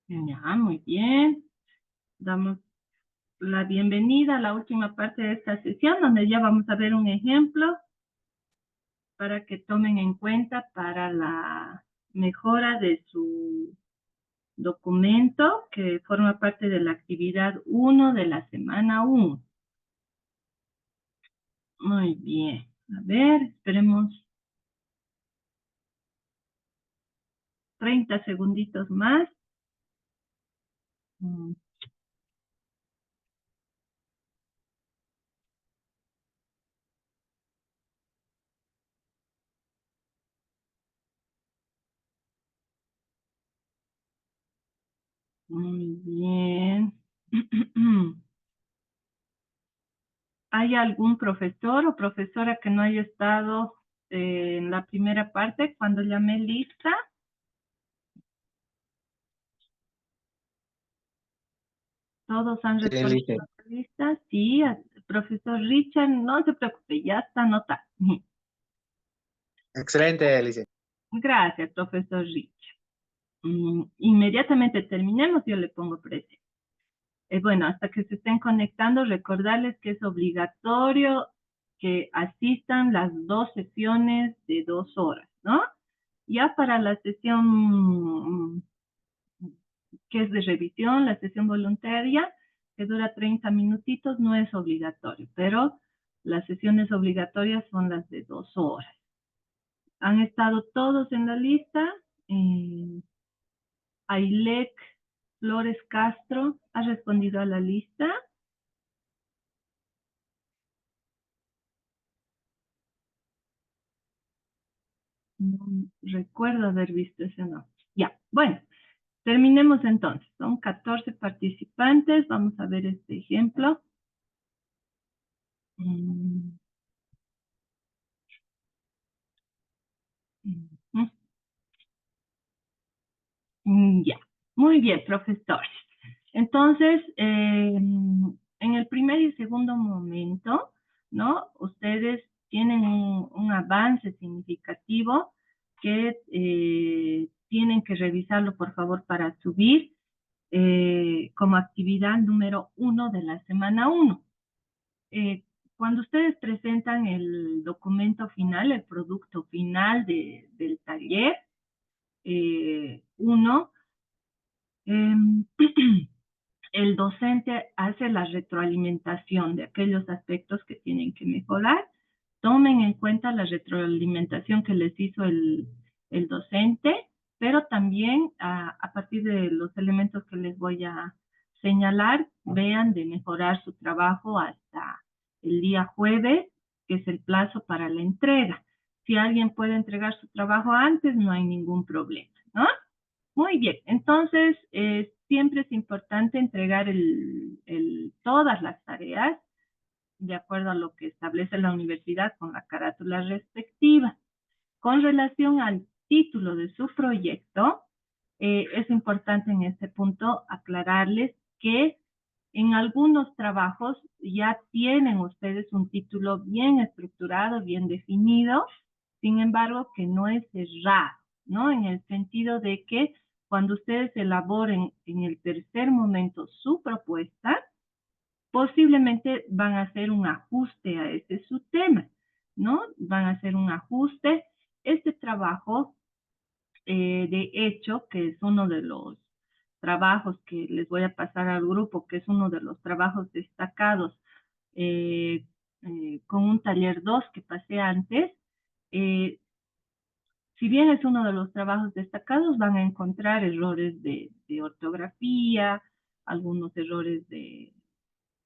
Ya, muy bien. Damos la bienvenida a la última parte de esta sesión, donde ya vamos a ver un ejemplo para que tomen en cuenta para la mejora de su documento, que forma parte de la actividad 1 de la semana 1. Muy bien. A ver, esperemos 30 segunditos más. Muy bien. ¿Hay algún profesor o profesora que no haya estado en la primera parte cuando llamé lista? ¿Todos han Sí, respondido Lice. a la lista? Sí, profesor Richard, no se preocupe, ya está anotado. Excelente, Lice. Gracias, profesor Richard. Inmediatamente terminemos, yo le pongo presente. Bueno, hasta que se estén conectando, recordarles que es obligatorio que asistan las 2 sesiones de 2 horas, ¿no? Ya para la sesión que es de revisión, la sesión voluntaria, que dura 30 minutitos, no es obligatorio, pero las sesiones obligatorias son las de 2 horas. Han estado todos en la lista. Ailek Flores Castro ha respondido a la lista. No recuerdo haber visto ese nombre. Ya, bueno, terminemos entonces. Son 14 participantes. Vamos a ver este ejemplo. Ya, muy bien, profesores. Entonces, en el primer y segundo momento, ¿no? Ustedes tienen un avance significativo que tienen que revisarlo, por favor, para subir como actividad número 1 de la semana 1. Cuando ustedes presentan el documento final, el producto final del taller 1, el docente hace la retroalimentación de aquellos aspectos que tienen que mejorar. Tomen en cuenta la retroalimentación que les hizo el docente, pero también a partir de los elementos que les voy a señalar, vean de mejorar su trabajo hasta el día jueves, que es el plazo para la entrega. Si alguien puede entregar su trabajo antes, no hay ningún problema, ¿no? Muy bien, entonces siempre es importante entregar todas las tareas de acuerdo a lo que establece la universidad con la carátula respectiva. Con relación al título de su proyecto, es importante en este punto aclararles que en algunos trabajos ya tienen ustedes un título bien estructurado, bien definido, sin embargo que no es cerrado, ¿no? En el sentido de que cuando ustedes elaboren en el tercer momento su propuesta, posiblemente van a hacer un ajuste a ese su tema, ¿no? Van a hacer un ajuste. Este trabajo, de hecho, que es uno de los trabajos que les voy a pasar al grupo, que es uno de los trabajos destacados eh, con un taller 2 que pasé antes, eh, si bien es uno de los trabajos destacados, van a encontrar errores de ortografía, algunos errores de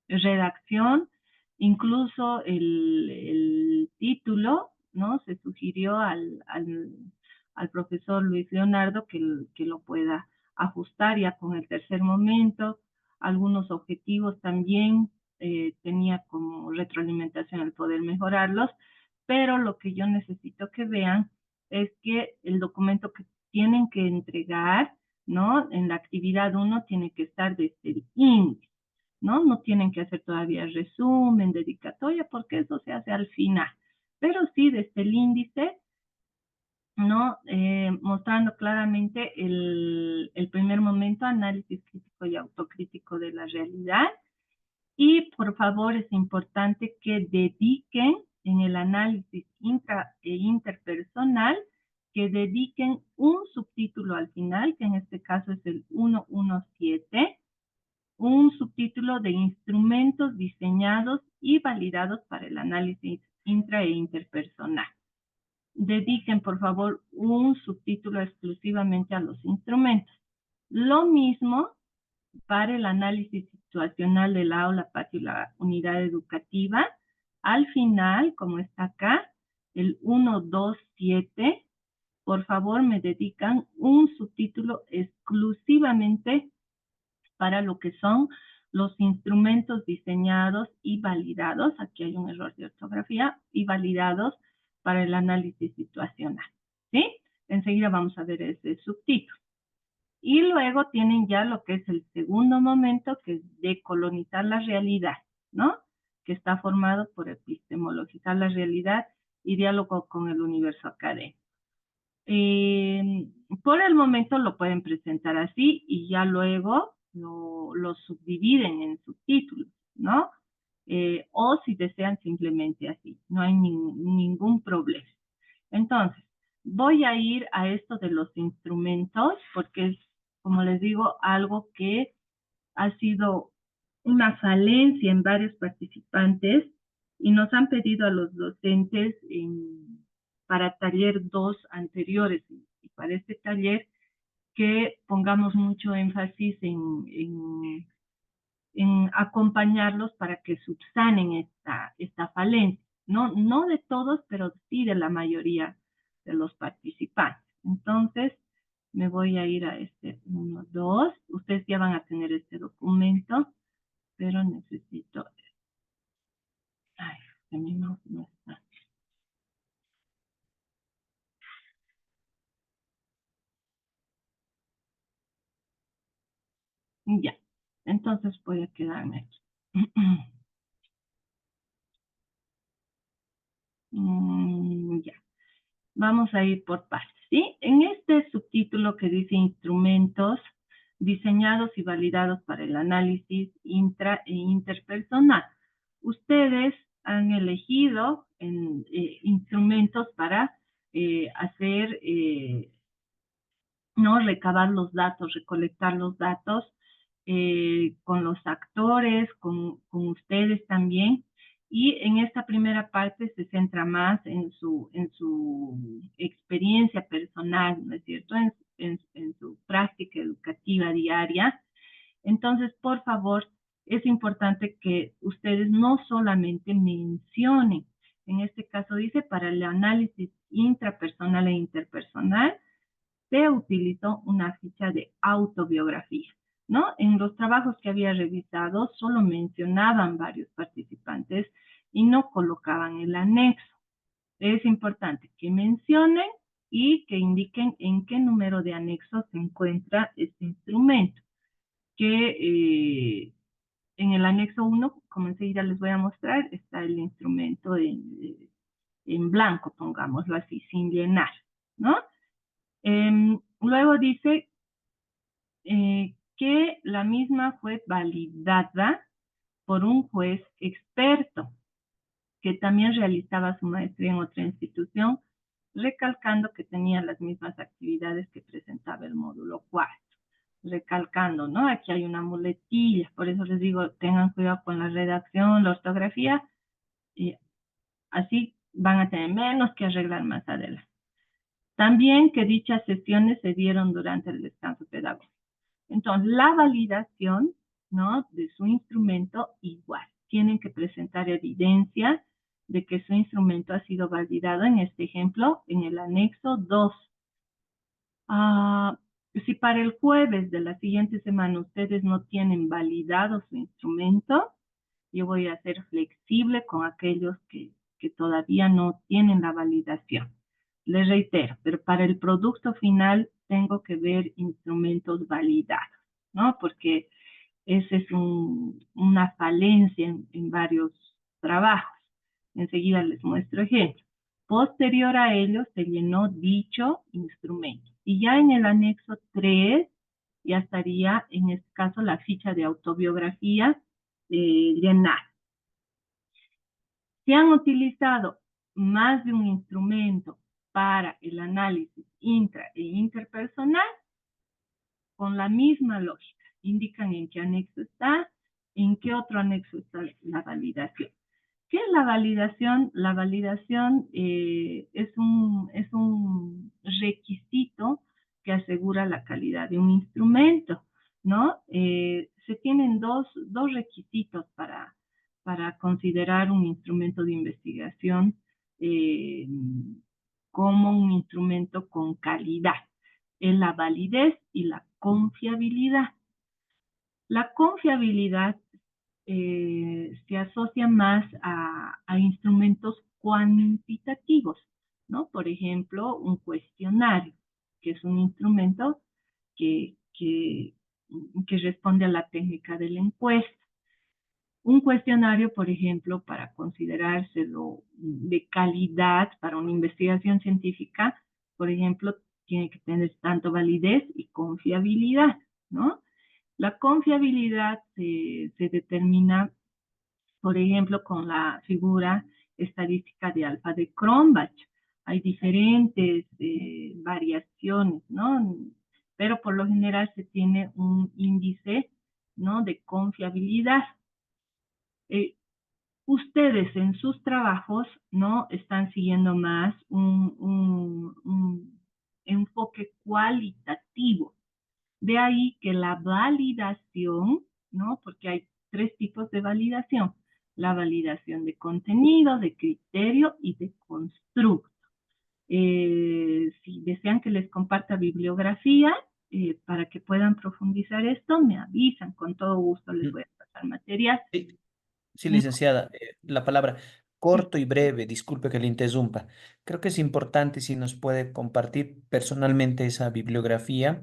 redacción, incluso el título, ¿no? Se sugirió al profesor Luis Leonardo que lo pueda ajustar ya con el tercer momento. Algunos objetivos también tenía como retroalimentación el poder mejorarlos, pero lo que yo necesito que vean es que el documento que tienen que entregar, ¿no? En la actividad 1 tiene que estar desde el índice, ¿no? No tienen que hacer todavía resumen, dedicatoria, porque eso se hace al final. Pero sí, desde el índice, ¿no? Mostrando claramente el primer momento, análisis crítico y autocrítico de la realidad. Y por favor es importante que dediquen en el análisis intra e interpersonal, que dediquen un subtítulo al final, que en este caso es el 117, un subtítulo de instrumentos diseñados y validados para el análisis intra e interpersonal. Dediquen, por favor, un subtítulo exclusivamente a los instrumentos. Lo mismo para el análisis situacional del aula, patio y la unidad educativa. Al final, como está acá, el 127, por favor me dedican un subtítulo exclusivamente para lo que son los instrumentos diseñados y validados, aquí hay un error de ortografía, y validados para el análisis situacional, ¿sí? Enseguida vamos a ver ese subtítulo. Y luego tienen ya lo que es el segundo momento, que es decolonizar la realidad, ¿no? Que está formado por epistemologizar la realidad y diálogo con el universo académico. Por el momento lo pueden presentar así y ya luego lo subdividen en subtítulos, ¿no? O si desean simplemente así, no hay ningún problema. Entonces, voy a ir a esto de los instrumentos porque es, como les digo, algo que ha sido una falencia en varios participantes y nos han pedido a los docentes para taller 2 anteriores y para este taller que pongamos mucho énfasis en acompañarlos para que subsanen esta falencia. No de todos, pero sí de la mayoría de los participantes. Entonces, me voy a ir a este 1, 2. Ustedes ya van a tener este documento, pero necesito... Ay, que mi mouse no está. Ya, entonces voy a quedarme aquí. Ya. Vamos a ir por partes, ¿sí? En este subtítulo que dice instrumentos diseñados y validados para el análisis intra e interpersonal, ustedes han elegido instrumentos para hacer, ¿no? Recabar los datos, recolectar los datos con los actores, con ustedes también. Y en esta primera parte se centra más en su experiencia personal, ¿no es cierto? En su práctica educativa diaria. Entonces, por favor, es importante que ustedes no solamente mencionen, en este caso dice, para el análisis intrapersonal e interpersonal, se utilizó una ficha de autobiografía, ¿no? En los trabajos que había revisado solo mencionaban varios participantes y no colocaban el anexo. Es importante que mencionen y que indiquen en qué número de anexo se encuentra este instrumento, que en el anexo 1, como enseguida les voy a mostrar, está el instrumento en blanco, pongámoslo así, sin llenar, ¿no? Luego dice que la misma fue validada por un juez experto que también realizaba su maestría en otra institución, recalcando que tenía las mismas actividades que presentaba el módulo 4. Recalcando, ¿no? Aquí hay una muletilla, por eso les digo, tengan cuidado con la redacción, la ortografía, y así van a tener menos que arreglar más adelante. También que dichas sesiones se dieron durante el descanso pedagógico. Entonces, la validación, ¿no? De su instrumento igual. Tienen que presentar evidencia de que su instrumento ha sido validado, en este ejemplo, en el anexo 2. Si para el jueves de la siguiente semana ustedes no tienen validado su instrumento, yo voy a ser flexible con aquellos que todavía no tienen la validación. Les reitero, pero para el producto final tengo que ver instrumentos validados, ¿no? Porque esa es una falencia en varios trabajos. Enseguida les muestro ejemplos. posterior a ello se llenó dicho instrumento. Y ya en el anexo 3 ya estaría, en este caso, la ficha de autobiografía llenada. Se han utilizado más de un instrumento para el análisis intra e interpersonal con la misma lógica. Indican en qué anexo está, en qué otro anexo está la validación. ¿Qué es la validación? La validación es un requisito que asegura la calidad de un instrumento, ¿no? Se tienen dos requisitos para considerar un instrumento de investigación como un instrumento con calidad. Es la validez y la confiabilidad. La confiabilidad se asocia más a instrumentos cuantitativos, ¿no? Por ejemplo, un cuestionario, que es un instrumento que responde a la técnica de la encuesta. Un cuestionario, por ejemplo, para considerárselo de calidad para una investigación científica, por ejemplo, tiene que tener tanto validez y confiabilidad, ¿no? La confiabilidad se determina, por ejemplo, con la figura estadística de alfa de Cronbach. Hay diferentes variaciones, ¿no? Pero por lo general se tiene un índice, ¿no?, de confiabilidad. Ustedes en sus trabajos, ¿no?, están siguiendo más un enfoque cualitativo. De ahí que la validación, ¿no?, porque hay tres tipos de validación: la validación de contenido, de criterio y de constructo. Si desean que les comparta bibliografía para que puedan profundizar esto, me avisan, con todo gusto les voy a pasar material. Sí, sí, licenciada, la palabra corto y breve, disculpe que le interrumpa. Creo que es importante si nos puede compartir personalmente esa bibliografía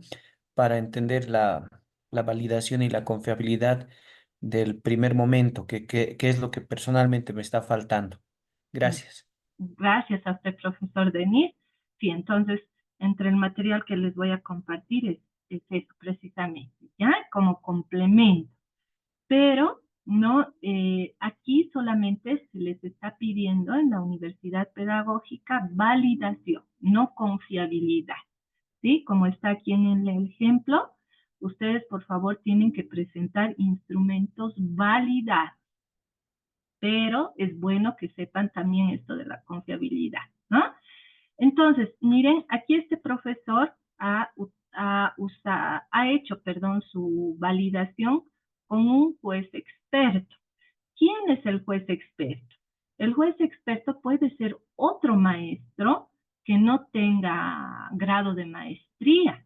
para entender la validación y la confiabilidad del primer momento, que es lo que personalmente me está faltando. Gracias. Gracias a usted, profesor Denis. Sí, entonces, entre el material que les voy a compartir es eso precisamente, ¿ya? Como complemento. Pero no, aquí solamente se les está pidiendo en la universidad pedagógica validación, no confiabilidad, ¿sí? Como está aquí en el ejemplo, ustedes por favor tienen que presentar instrumentos validados, pero es bueno que sepan también esto de la confiabilidad, ¿no? Entonces, miren, aquí este profesor ha hecho, perdón, su validación con un juez experto. ¿Quién es el juez experto? El juez experto puede ser otro maestro que no tenga grado de maestría,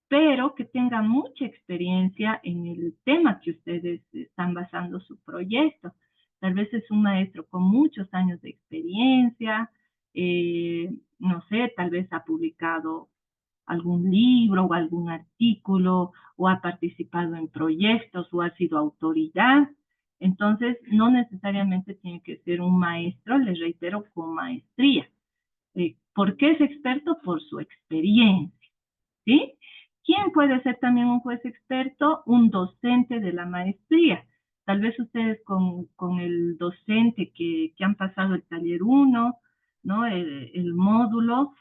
pero que tenga mucha experiencia en el tema que ustedes están basando su proyecto. Tal vez es un maestro con muchos años de experiencia, no sé, tal vez ha publicado algún libro o algún artículo, o ha participado en proyectos, o ha sido autoridad. Entonces, no necesariamente tiene que ser un maestro, les reitero, con maestría. ¿Por qué es experto? Por su experiencia, ¿sí? ¿Quién puede ser también un juez experto? Un docente de la maestría. Tal vez ustedes con el docente que han pasado el taller 1, ¿no?, el módulo,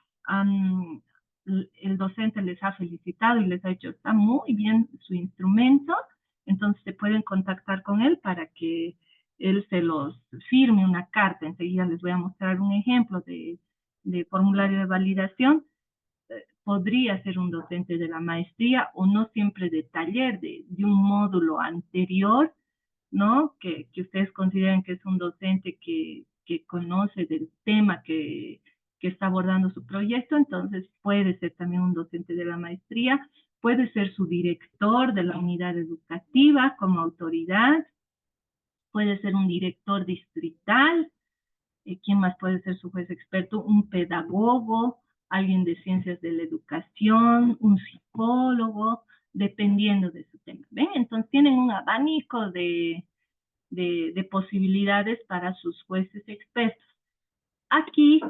el docente les ha felicitado y les ha dicho, está muy bien su instrumento, entonces se pueden contactar con él para que él se los firme una carta. Enseguida les voy a mostrar un ejemplo de formulario de validación. Podría ser un docente de la maestría o no siempre de taller, de un módulo anterior, ¿no? Que ustedes consideren que es un docente que conoce del tema que está abordando su proyecto. Entonces puede ser también un docente de la maestría, puede ser su director de la unidad educativa como autoridad, puede ser un director distrital. ¿Quién más puede ser su juez experto? Un pedagogo, alguien de ciencias de la educación, un psicólogo, dependiendo de su tema. ¿Ven? Entonces tienen un abanico de posibilidades para sus jueces expertos. Aquí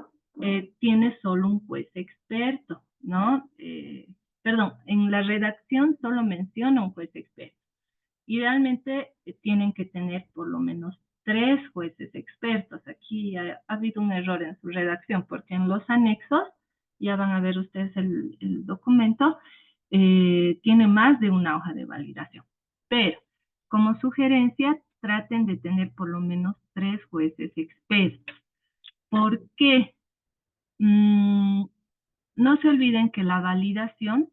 tiene solo un juez experto, ¿no? Perdón, en la redacción solo menciona un juez experto. Idealmente tienen que tener por lo menos 3 jueces expertos. Aquí ha habido un error en su redacción porque en los anexos, ya van a ver ustedes el documento, tiene más de una hoja de validación. Pero como sugerencia, traten de tener por lo menos 3 jueces expertos. ¿Por qué? No se olviden que la validación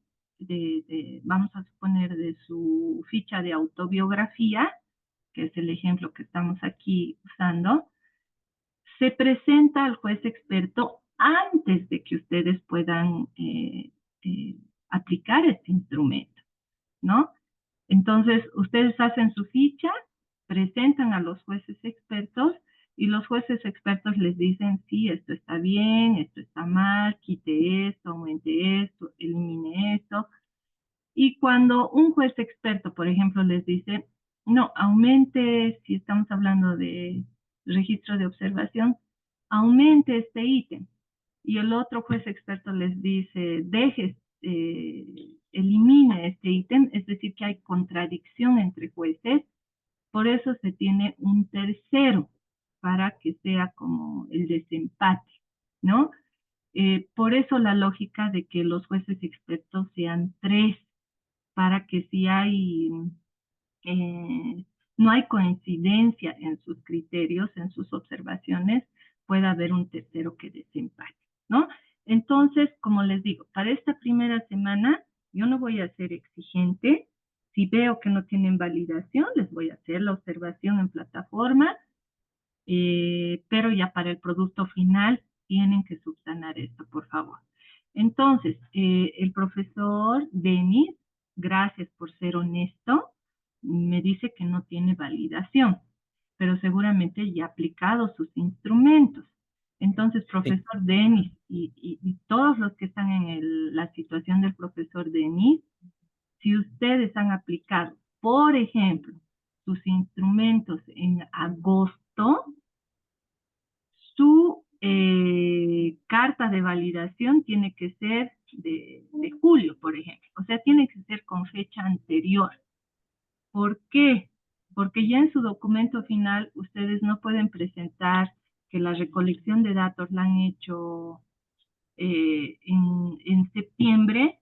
vamos a suponer, de su ficha de autobiografía, que es el ejemplo que estamos aquí usando, se presenta al juez experto antes de que ustedes puedan eh, aplicar este instrumento, ¿no? Entonces, ustedes hacen su ficha, presentan a los jueces expertos y los jueces expertos les dicen, sí, esto está bien, esto está mal, quite esto, aumente esto, elimine esto. Y cuando un juez experto, por ejemplo, les dice, no, aumente, si estamos hablando de registro de observación, aumente este ítem. Y el otro juez experto les dice, deje, elimine este ítem, es decir, que hay contradicción entre jueces, por eso se tiene un tercero para que sea como el desempate, ¿no? Por eso la lógica de que los jueces expertos sean 3, para que si hay, no hay coincidencia en sus criterios, en sus observaciones, pueda haber un tercero que desempate, ¿no? Entonces, como les digo, para esta primera semana yo no voy a ser exigente. Si veo que no tienen validación, les voy a hacer la observación en plataforma, pero ya para el producto final tienen que subsanar esto, por favor. Entonces, el profesor Denis, gracias por ser honesto, me dice que no tiene validación, pero seguramente ya ha aplicado sus instrumentos. Entonces, Sí. profesor Denis y todos los que están en la situación del profesor Denis, si ustedes han aplicado, por ejemplo, sus instrumentos en agosto, su carta de validación tiene que ser de julio, por ejemplo. O sea, tiene que ser con fecha anterior. ¿Por qué? Porque ya en su documento final ustedes no pueden presentar que la recolección de datos la han hecho en septiembre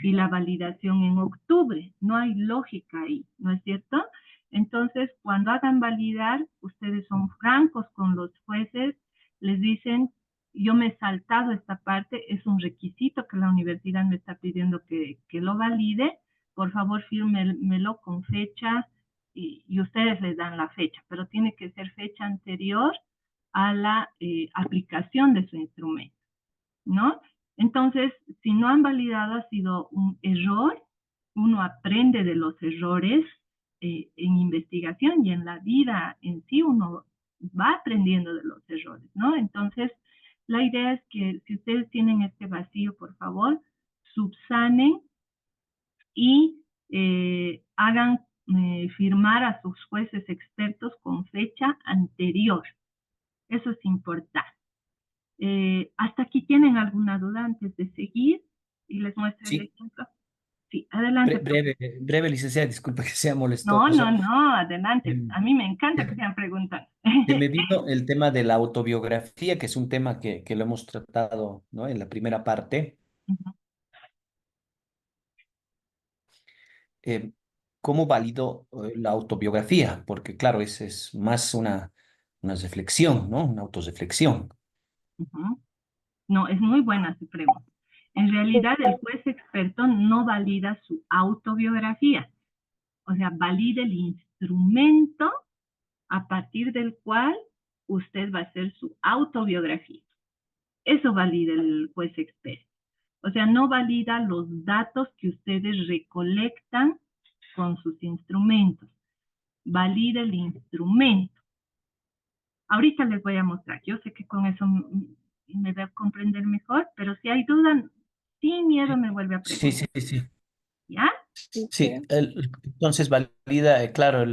y la validación en octubre. No hay lógica ahí, ¿no es cierto? Entonces, cuando hagan validar, ustedes son francos con los jueces, les dicen, yo me he saltado esta parte, es un requisito que la universidad me está pidiendo que lo valide, por favor fírmelo con fecha y ustedes les dan la fecha, pero tiene que ser fecha anterior a la aplicación de su instrumento, ¿no? Entonces, si no han validado, ha sido un error. Uno aprende de los errores en investigación y en la vida en sí uno va aprendiendo de los errores, ¿no? Entonces, la idea es que si ustedes tienen este vacío, por favor, subsanen y hagan firmar a sus jueces expertos con fecha anterior. Eso es importante. ¿Hasta aquí tienen alguna duda antes de seguir y les muestro el Sí, ejemplo? Sí, adelante, breve, profesor. breve, licenciada, disculpa que sea No, no, molestoso. no, adelante. Em, A mí me encanta que se, sean preguntas. se me vino el tema de la autobiografía, que es un tema que lo hemos tratado, ¿no? En la primera parte. Em, ¿Cómo valido la autobiografía? Porque claro, es más una reflexión, ¿no? Una autorreflexión. No, es muy buena su pregunta. En realidad, el juez experto no valida su autobiografía, o sea, valida el instrumento a partir del cual usted va a hacer su autobiografía. Eso valida el juez experto. O sea, no valida los datos que ustedes recolectan con sus instrumentos. Valida el instrumento. Ahorita les voy a mostrar. Yo sé que con eso me va a comprender mejor, pero si hay duda, sin miedo me vuelve a Sí, preguntar. sí, sí. ¿Ya? Sí, entonces valida, claro,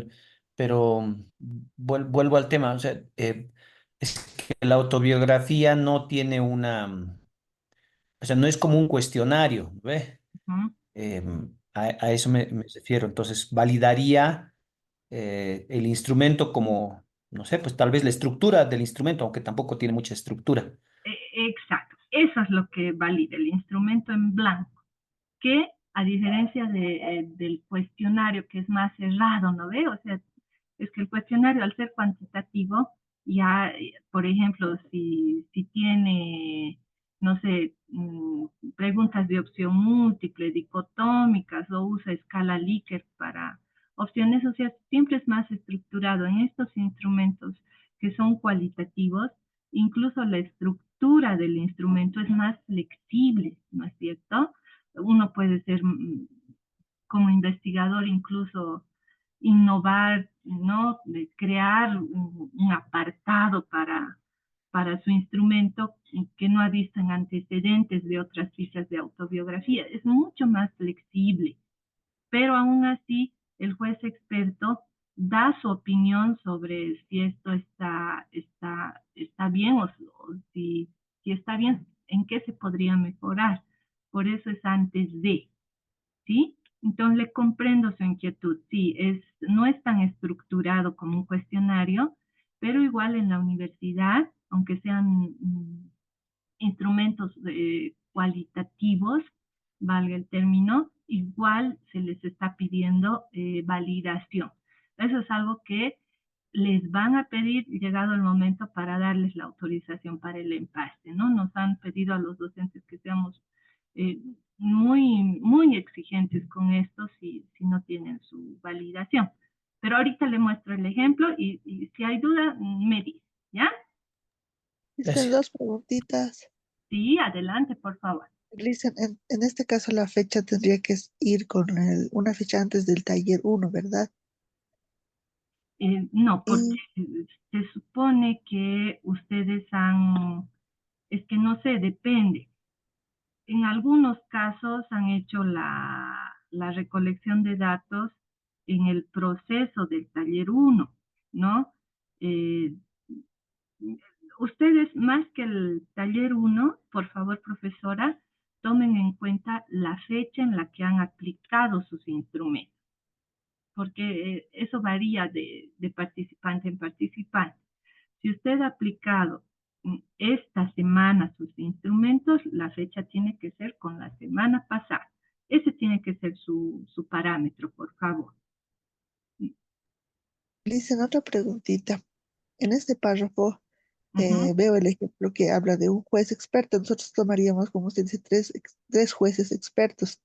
pero vuelvo al tema, o sea, Es que la autobiografía no tiene o sea, no es como un cuestionario, ¿ve? Ujú. A eso me refiero. Entonces, validaría el instrumento como, no sé, pues tal vez la estructura del instrumento, aunque tampoco tiene mucha estructura. Exacto, eso es lo que valida el instrumento en blanco, que a diferencia del cuestionario que es más cerrado, ¿no ve? O sea, es que el cuestionario al ser cuantitativo, ya, por ejemplo, si tiene, no sé, preguntas de opción múltiple, dicotómicas, o usa escala Likert para opciones, o sea, siempre es más estructurado. En estos instrumentos que son cualitativos, incluso la estructura del instrumento es más flexible, ¿no es cierto? Uno puede ser como investigador incluso innovar, ¿no? De crear un apartado para su instrumento que no ha visto en antecedentes de otras fichas de autobiografía. Es mucho más flexible, pero aún así el juez experto da su opinión sobre si esto está bien o si está bien, en qué se podría mejorar. Por eso es antes de. ¿Sí? Entonces le comprendo su inquietud. Sí, no es tan estructurado como un cuestionario, pero igual en la universidad, aunque sean instrumentos cualitativos, valga el término, igual se les está pidiendo validación. Eso es algo que les van a pedir llegado el momento para darles la autorización para el empaste, ¿no? Nos han pedido a los docentes que seamos eh, muy exigentes con esto si no tienen su validación. Pero ahorita le muestro el ejemplo y si hay duda, me dice, ¿ya? Dicen Gracias. dos preguntitas. Sí, adelante, por favor. Dicen, en este caso la fecha tendría que ir con una fecha antes del taller uno, ¿verdad? No, porque Y se supone que ustedes es que no sé, depende. En algunos casos han hecho la recolección de datos en el proceso del taller uno, ¿no? Eh, Ustedes, más que el taller uno, por favor, profesora, tomen en cuenta la fecha en la que han aplicado sus instrumentos, porque eso varía de participante en participante. Si usted ha aplicado esta semana sus instrumentos, la fecha tiene que ser con la semana pasada. Ese tiene que ser su parámetro, por favor. dicen otra preguntita. En este párrafo Ujú. veo el ejemplo que habla de un juez experto. Nosotros tomaríamos, como usted dice, tres jueces expertos.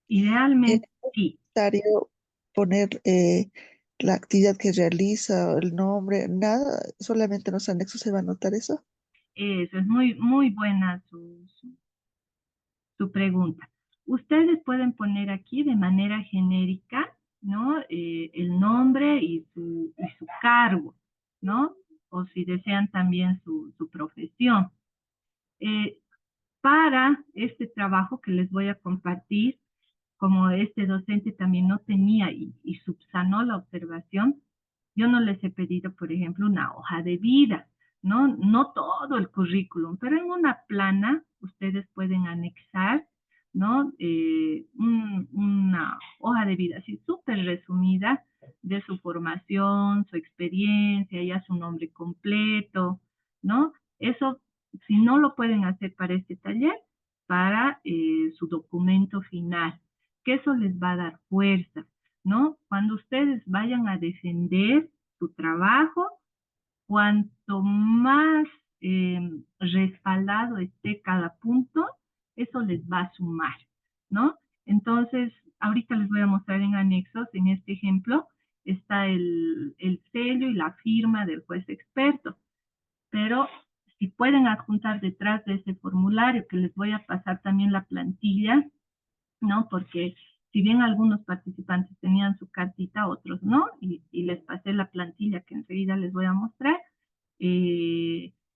Es Idealmente, sí. necesario poner la actividad que realiza, el nombre, nada, solamente en los anexos se va a anotar eso. Eso es muy buena su pregunta. Ustedes pueden poner aquí de manera genérica, ¿no? El nombre y su cargo, ¿no? O si desean también su profesión. Eh, para este trabajo que les voy a compartir, como este docente también no tenía y subsanó la observación, yo no les he pedido, por ejemplo, una hoja de vida, ¿no? No todo el currículum, pero en una plana ustedes pueden anexar, ¿no? Una hoja de vida así súper resumida de su formación, su experiencia, ya su nombre completo, ¿no? Eso, si no lo pueden hacer para este taller, para su documento final, que eso les va a dar fuerza, ¿no? Cuando ustedes vayan a defender su trabajo, cuanto más eh, respaldado esté cada punto, eso les va a sumar, ¿no? Entonces, ahorita les voy a mostrar en anexos, en este ejemplo, está el sello y la firma del juez experto, pero si pueden adjuntar detrás de ese formulario, que les voy a pasar también la plantilla, ¿no? Porque si bien algunos participantes tenían su cartita, otros no, y les pasé la plantilla que enseguida les voy a mostrar,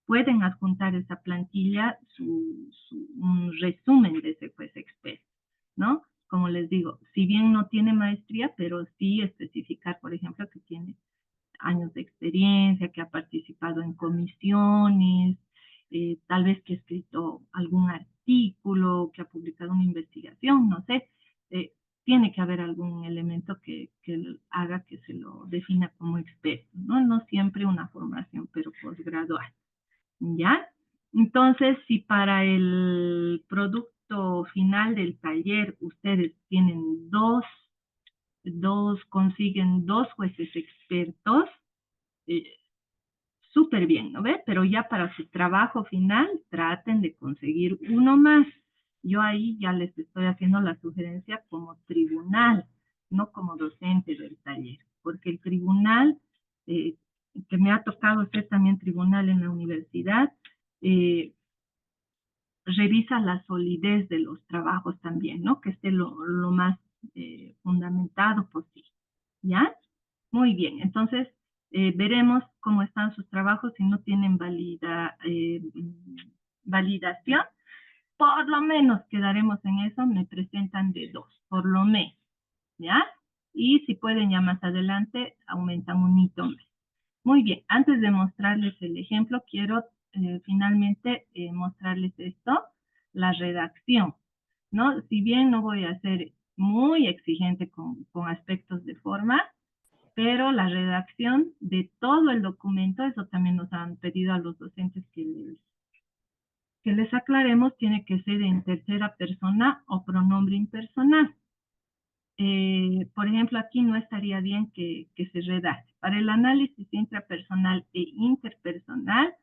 pueden adjuntar esa plantilla, un resumen de ese juez experto, ¿no? Como les digo, si bien no tiene maestría, pero sí especificar, por ejemplo, que tiene años de experiencia, que ha participado en comisiones, tal vez que ha escrito algún artículo, que ha publicado una investigación, no sé. Tiene que haber algún elemento que haga que se lo defina como experto, ¿no? No siempre una formación, pero posgradual, ¿ya? Entonces, si para el producto final del taller ustedes tienen consiguen dos jueces expertos, súper bien, ¿no ve? Pero ya para su trabajo final, traten de conseguir uno más. Yo ahí ya les estoy haciendo la sugerencia como tribunal, no como docente del taller, porque el tribunal, que me ha tocado ser también tribunal en la universidad, revisa la solidez de los trabajos también, ¿no? Que esté lo más fundamentado posible, ¿ya? Muy bien, entonces veremos cómo están sus trabajos. Si no tienen validación, por lo menos quedaremos en eso, me presentan de 2, por lo menos, ¿ya? Y si pueden ya más adelante, aumentan un hito más. Muy bien, antes de mostrarles el ejemplo, quiero finalmente mostrarles esto, la redacción, ¿no? Si bien no voy a ser muy exigente con aspectos de forma, pero la redacción de todo el documento, eso también nos han pedido a los docentes que les aclaremos, tiene que ser en tercera persona o pronombre impersonal. Por ejemplo, aquí no estaría bien que se redacte. Para el análisis intrapersonal e interpersonal,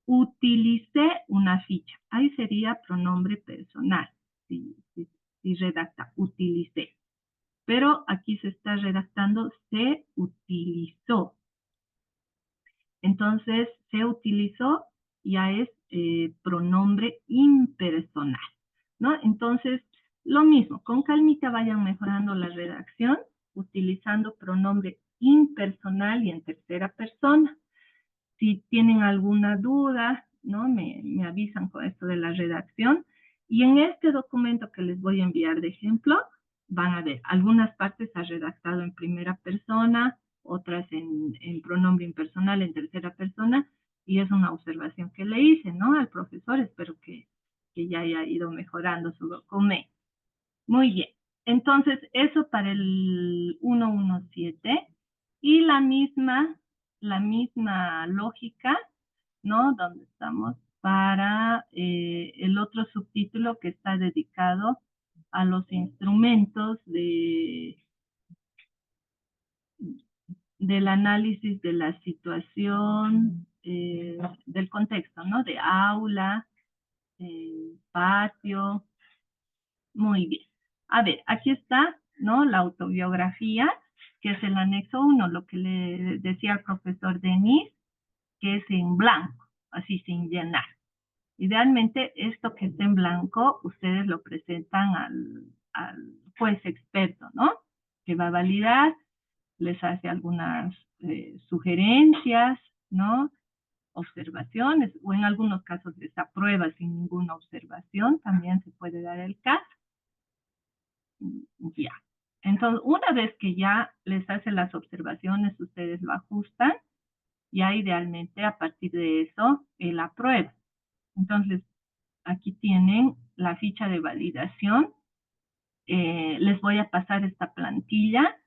utilicé una ficha. Ahí sería pronombre personal, si redacta, utilicé. Pero aquí se está redactando se utilizó. Entonces, se utilizó ya es pronombre impersonal, ¿no? Entonces, lo mismo, con calmita vayan mejorando la redacción, utilizando pronombre impersonal y en tercera persona. Si tienen alguna duda, ¿no? Me avisan con esto de la redacción. Y en este documento que les voy a enviar de ejemplo, van a ver, algunas partes ha redactado en primera persona, otras en pronombre impersonal, en tercera persona, y es una observación que le hice, ¿no? Al profesor, espero que ya haya ido mejorando su documento. Muy bien, entonces eso para el 117 y la misma lógica, ¿no? Donde estamos para el otro subtítulo que está dedicado a los instrumentos del análisis de la situación, del contexto, ¿no? De aula, patio. Muy bien. A ver, aquí está, ¿no? La autobiografía, que es el anexo 1, lo que le decía al profesor Denis, que es en blanco, así sin llenar. Idealmente, esto que está en blanco, ustedes lo presentan al juez experto, ¿no? Que va a validar, les hace algunas sugerencias, ¿no? Observaciones, o en algunos casos les aprueba sin ninguna observación, también se puede dar el caso. Ya. Entonces, una vez que ya les hace las observaciones, ustedes lo ajustan, ya idealmente a partir de eso, él aprueba. Entonces, aquí tienen la ficha de validación. Les voy a pasar esta plantilla.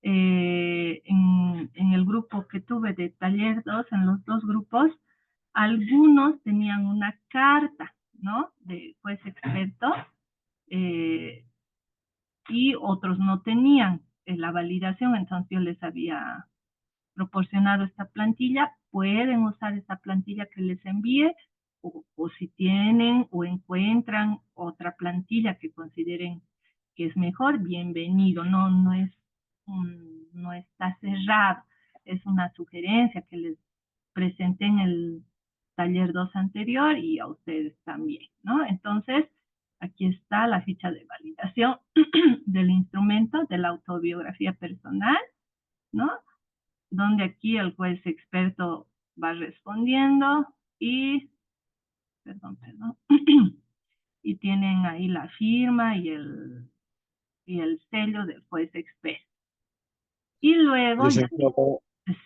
En el grupo que tuve de taller 2, en los dos grupos, algunos tenían una carta, ¿no? De juez experto, y otros no tenían la validación, entonces yo les había proporcionado esta plantilla. Pueden usar esta plantilla que les envíe, o si tienen o encuentran otra plantilla que consideren que es mejor, bienvenido. No está cerrado, es una sugerencia que les presenté en el taller 2 anterior y a ustedes también, ¿no? Entonces, aquí está la ficha de validación del instrumento de la autobiografía personal, ¿no? Donde aquí el juez experto va respondiendo y, perdón, y tienen ahí la firma y el sello del juez experto. Y luego ya,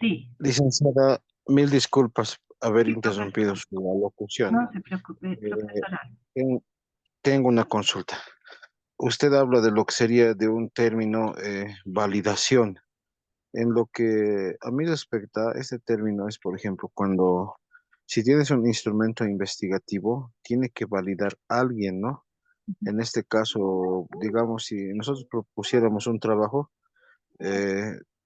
Sí, Licenciada, mil disculpas haber sí, profesor. interrumpido su alocución. No se preocupe, Eh, profesora. ten- tengo una consulta. Usted habla de lo que sería de un término validación. En lo que a mí respecta, este término es, por ejemplo, cuando si tienes un instrumento investigativo, tiene que validar alguien, ¿no? En este caso, digamos, si nosotros propusiéramos un trabajo,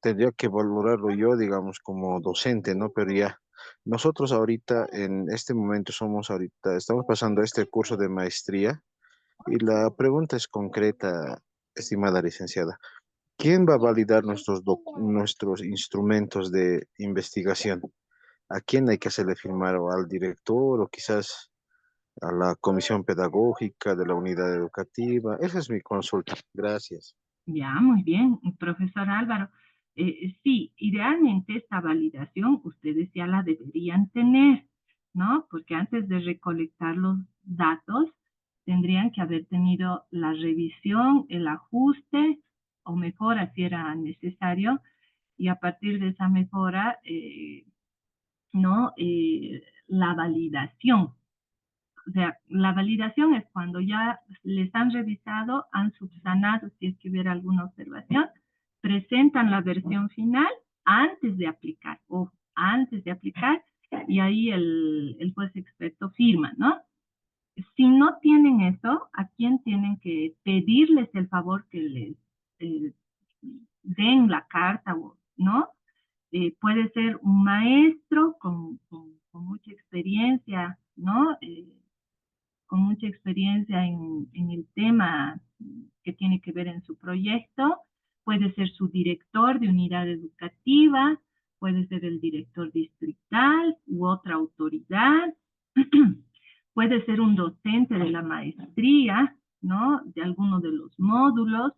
tendría que valorarlo yo, digamos, como docente, ¿no? Pero ya, nosotros ahorita, en este momento, estamos pasando este curso de maestría y la pregunta es concreta, estimada licenciada. ¿Quién va a validar nuestros instrumentos de investigación? ¿A quién hay que hacerle firmar? ¿O al director o quizás a la comisión pedagógica de la unidad educativa? Esa es mi consulta. Gracias. Ya, muy bien, profesor Álvaro. Sí, idealmente esta validación ustedes ya la deberían tener, ¿no? Porque antes de recolectar los datos, tendrían que haber tenido la revisión, el ajuste, o mejora si era necesario, y a partir de esa mejora, ¿no? La validación. O sea, la validación es cuando ya les han revisado, han subsanado si es que hubiera alguna observación, presentan la versión final antes de aplicar, o antes de aplicar, y ahí el juez experto firma, ¿no? Si no tienen eso, ¿a quién tienen que pedirles el favor que les eh, den la carta, ¿no? Puede ser un maestro con mucha experiencia, ¿no? Con mucha experiencia en el tema que tiene que ver en su proyecto, puede ser su director de unidad educativa, puede ser el director distrital u otra autoridad, puede ser un docente de la maestría, ¿no? De alguno de los módulos,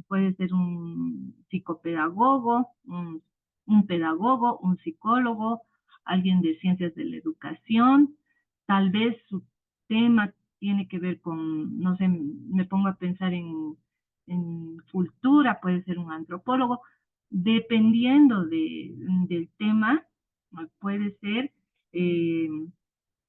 puede ser un psicopedagogo, un pedagogo, un psicólogo, alguien de ciencias de la educación, tal vez su tema tiene que ver con, no sé, me pongo a pensar en cultura, puede ser un antropólogo, dependiendo del tema, puede ser eh,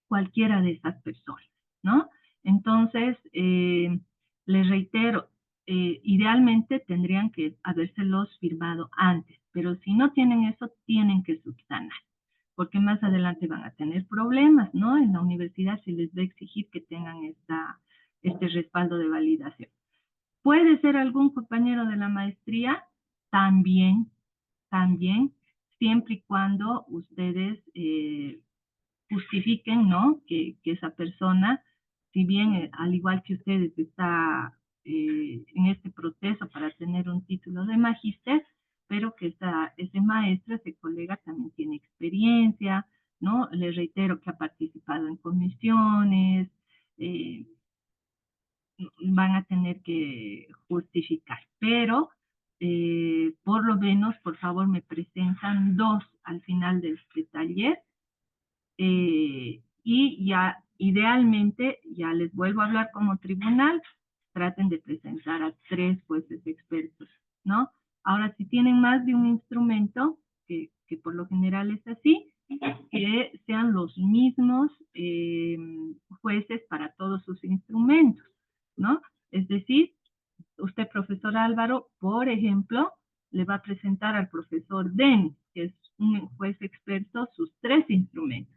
cualquiera de esas personas, ¿no? Entonces, les reitero, idealmente tendrían que habérselos firmado antes, pero si no tienen eso, tienen que subsanar, porque más adelante van a tener problemas, ¿no? En la universidad se les va a exigir que tengan este respaldo de validación. ¿Puede ser algún compañero de la maestría? También, también, siempre y cuando ustedes justifiquen, ¿no? Que esa persona, si bien al igual que ustedes está en este proceso para tener un título de magíster, pero que ese maestro, ese colega también tiene experiencia, ¿no? Les reitero que ha participado en comisiones, eh, van a tener que justificar, pero por lo menos, por favor, me presentan 2 al final de este taller y ya idealmente, ya les vuelvo a hablar como tribunal, traten de presentar a 3 jueces expertos, ¿no? Ahora, si tienen más de un instrumento, que por lo general es así, que sean los mismos jueces para todos sus instrumentos, ¿no? Es decir, usted, profesor Álvaro, por ejemplo, le va a presentar al profesor Den, que es un juez experto, sus 3 instrumentos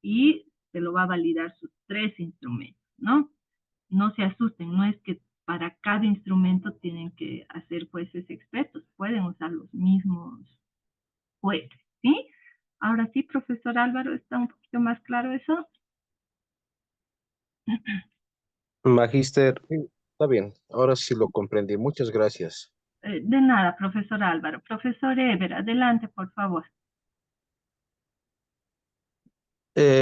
y se lo va a validar sus 3 instrumentos, ¿no? No se asusten, no es que para cada instrumento tienen que hacer jueces expertos, pueden usar los mismos jueces, ¿sí? Ahora sí, profesor Álvaro, ¿está un poquito más claro eso? Magíster, sí, está bien. Ahora sí lo comprendí. Muchas gracias. De nada, profesor Álvaro. Profesor Eber, adelante, por favor.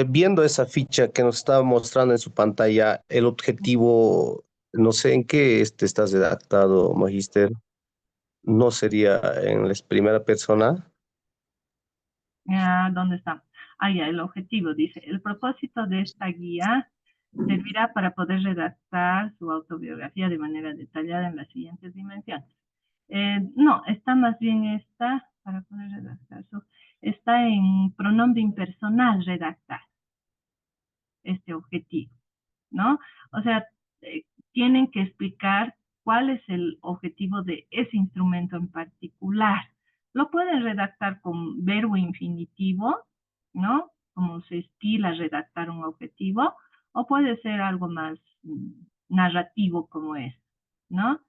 Viendo esa ficha que nos estaba mostrando en su pantalla, el objetivo, no sé en qué estás redactado, Magíster, no sería en la primera persona. ¿Dónde está? Ya, el objetivo, dice, el propósito de esta guía servirá para poder redactar su autobiografía de manera detallada en las siguientes dimensiones. No, está más bien esta, para poder redactar. Está en pronombre impersonal redactar este objetivo, ¿no? O sea, tienen que explicar cuál es el objetivo de ese instrumento en particular. Lo pueden redactar con verbo infinitivo, ¿no? Como se estila redactar un objetivo, o puede ser algo más narrativo como es, ¿no?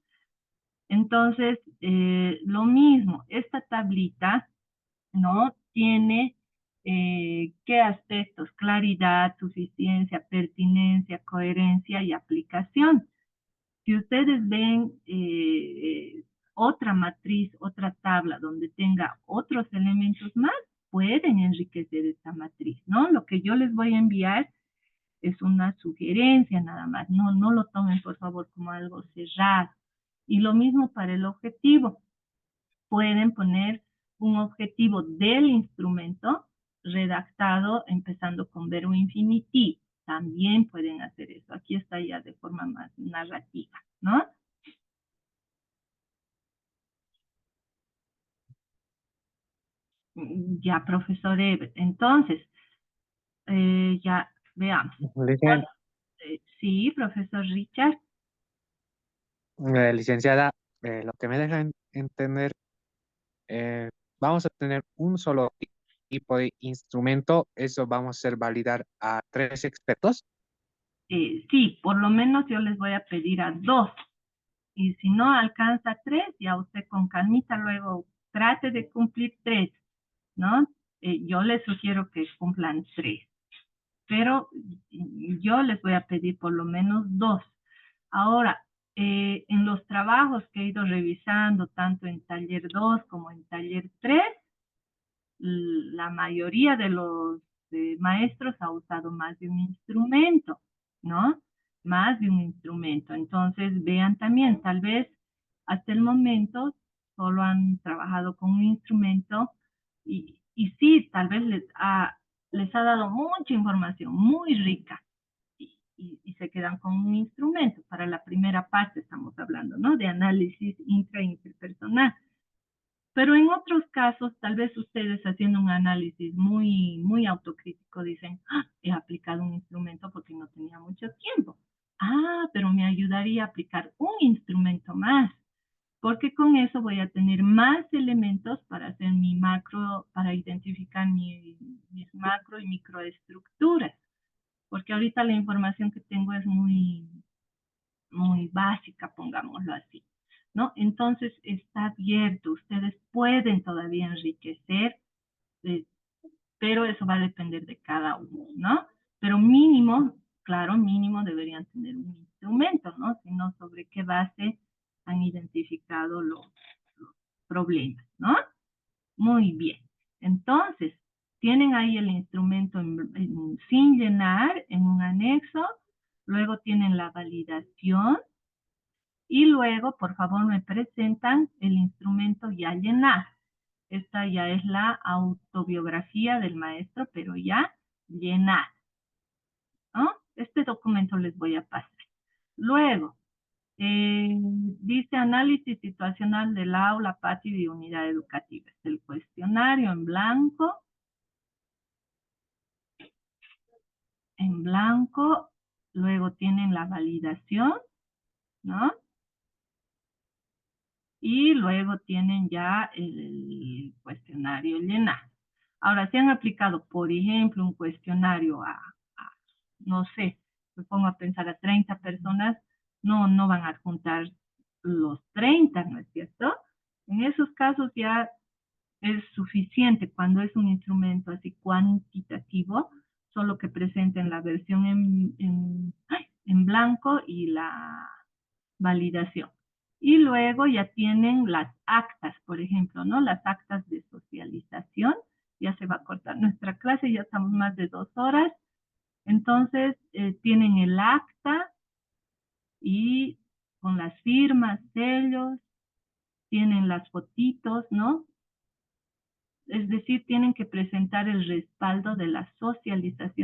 Entonces, lo mismo, esta tablita, ¿no? Tiene qué aspectos: claridad, suficiencia, pertinencia, coherencia y aplicación. Si ustedes ven otra matriz, otra tabla donde tenga otros elementos más, pueden enriquecer esta matriz, ¿no? Lo que yo les voy a enviar es una sugerencia nada más, no lo tomen por favor como algo cerrado. Y lo mismo para el objetivo. Pueden poner un objetivo del instrumento redactado empezando con verbo infinitivo. También pueden hacer eso. Aquí está ya de forma más narrativa, ¿no? Ya, profesor Eber. Entonces, ya veamos. Sí, profesor Richard. Licenciada, lo que me deja entender, vamos a tener un solo tipo de instrumento, eso vamos a hacer validar a 3 expertos. Sí, por lo menos yo les voy a pedir a 2. Y si no alcanza 3, ya usted con calmita luego trate de cumplir 3, ¿no? Yo les sugiero que cumplan 3. Pero yo les voy a pedir por lo menos 2. Ahora, en los trabajos que he ido revisando, tanto en taller 2 como en taller 3, la mayoría de los maestros ha usado más de un instrumento, ¿no? Más de un instrumento. Entonces, vean también, tal vez hasta el momento solo han trabajado con un instrumento y sí, tal vez les ha dado mucha información, muy rica, y se quedan con un instrumento. Para la primera parte estamos hablando, ¿no? De análisis intra e interpersonal. Pero en otros casos, tal vez ustedes haciendo un análisis muy, muy autocrítico dicen, he aplicado un instrumento porque no tenía mucho tiempo. Pero me ayudaría a aplicar un instrumento más, porque con eso voy a tener más elementos para hacer mi macro, para identificar mis macro y microestructuras. Porque ahorita la información que tengo es muy, muy básica, pongámoslo así, ¿no? Entonces está abierto, ustedes pueden todavía enriquecer, pero eso va a depender de cada uno, ¿no? Pero mínimo, claro, mínimo deberían tener un instrumento, ¿no? Si no, ¿sobre qué base han identificado los problemas, ¿no? Muy bien. Entonces, tienen ahí el instrumento sin llenar en un anexo, luego tienen la validación, y luego, por favor, me presentan el instrumento ya llenado. Esta ya es la autobiografía del maestro, pero ya llenada, ¿no? Este documento les voy a pasar. Luego, dice análisis situacional del aula, patio y unidad educativa. Es el cuestionario en blanco. En blanco. Luego tienen la validación, ¿no? Y luego tienen ya el cuestionario llenado. Ahora, si han aplicado, por ejemplo, un cuestionario no sé, me pongo a pensar a 30 personas, no van a juntar los 30, ¿no es cierto? En esos casos ya es suficiente cuando es un instrumento así cuantitativo, solo que presenten la versión en blanco y la validación. Y luego ya tienen las actas, por ejemplo, ¿no? Las actas de socialización. Ya se va a cortar nuestra clase, ya estamos más de 2 horas. Entonces, tienen el acta y con las firmas, sellos, tienen las fotitos, ¿no? Es decir, tienen que presentar el respaldo de la socialización